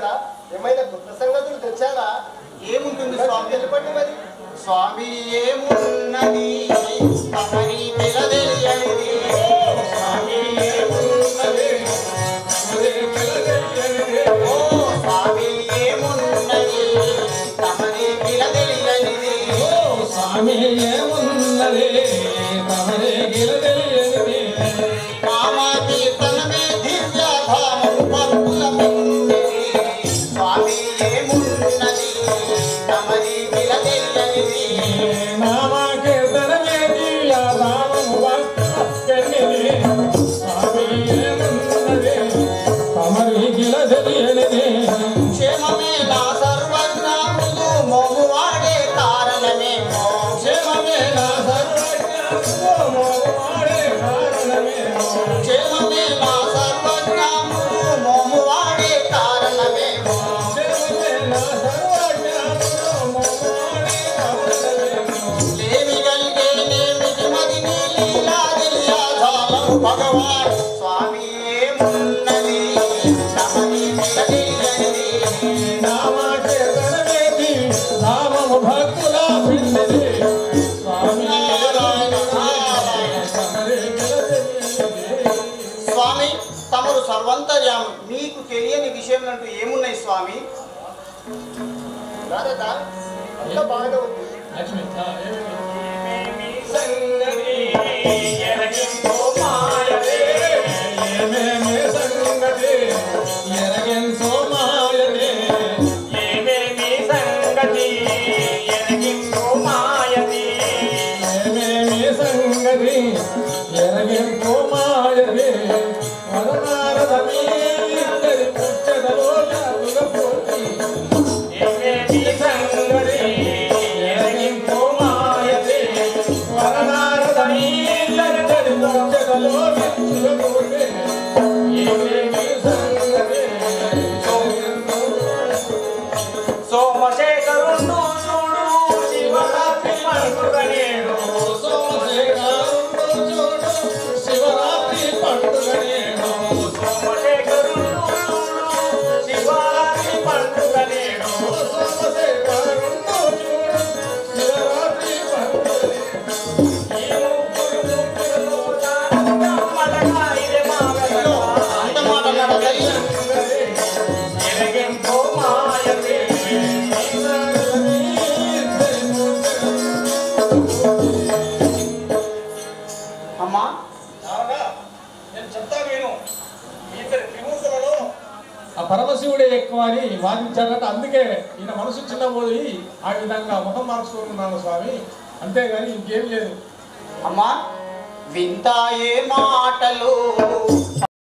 కదా, ఏమైనా కొత్త సంగతులు తెచ్చారా? ఏముంటుంది స్వామి? చెప్పండి మరి. స్వామి ఏమున్నది తమరి తెలియనిది, స్వామి ఏమున్నది ఓ స్వామి ఏమున్నది తమరి తెలియనిది, స్వామి ఏమున్నది తమరి తెలియనిది, కామా కీర్తనమే దివ్యధామము పరుపుల మిన్నది, స్వామి ఏమున్నది తమరి తెలియనిది, నామా కీర్తనమే దివ్యధామము పరుపుల స్వామి ఏమున్నది తమరి తెలియనిది, క్షేమమే నా సర్వజ్ఞాములు మోమువాడే కారణమేమో, క్షేమమే నా సర్వజ్ఞానము మోమువాడే కారణమేమో, క్షేమమే నా సర్వజ్ఞాములు మోమువాడే కారణమేమో, క్షేమమే నా సర్వజ్ఞానము మోమువాడే కారణమేమో, లేమి కలిగేనేమిటి మది నీ లీలా దివ్యాధామము భగవాన్, స్వామి ఏమున్నది తమరి తెలియనిది, నామా కీర్తనమే దివ్యధామము భక్తుల పిన్నది, స్వామి తమరి తెలియనిది. స్వామి తమరు సర్వంతర్యామి, మీకు తెలియని విషయములంటూ ఏమున్నాయి స్వామి? నారద, అంతా బాగానే ఉంది. లక్ష్మి ఏమేమి సంగతి ఎరగింపో మాయవే, ఏమేమి సంగతి ఎరగెంతో మాయనే, ఏమేమి సంగతి ఎరగింపో మాయవే, ఏమేమి సంగతి ఎరగెంతో మాయనే, వరనారదమీ ఇద్దరి పుచ్చదలో జాతుగపోతి, ఏమేమి సంగతి ఎరగింపో మాయవే, వరనారదమీ ఇద్దరి పుచ్చదలో జాతుగపోతి, ఏమేమి సంగతి ఎరగెంతో సోమశేఖరుడు చూడు శివరాత్రి పండుగ నేడు, సోమశేఖరుడు చూడు శివరాత్రి పండుగ నేడు, సోమశేఖరుడు చూడు శివరాత్రి పండుగ నేడు, సోమశేఖరుడు చూడు శివరాత్రి పండుగ నేడు. ఈ ముగ్గురు గమ్మలగా ఇదే మాగలగా, అంత మాట నడగలి ఎరగింపో మాయవే, అమ్మా నేను చెప్తా విను. ఇద్దరి త్రిమూర్తులలో ఆ పరమశివుడే ఎక్కువ అని వాదించారట. అందుకే ఈయన మనసు చిన్నబోయి ఆ విధంగా ముఖం మార్చుకుంటున్నాను స్వామి, అంతేగాని ఇంకేం లేదు. అమ్మా వింతాయే మాటలు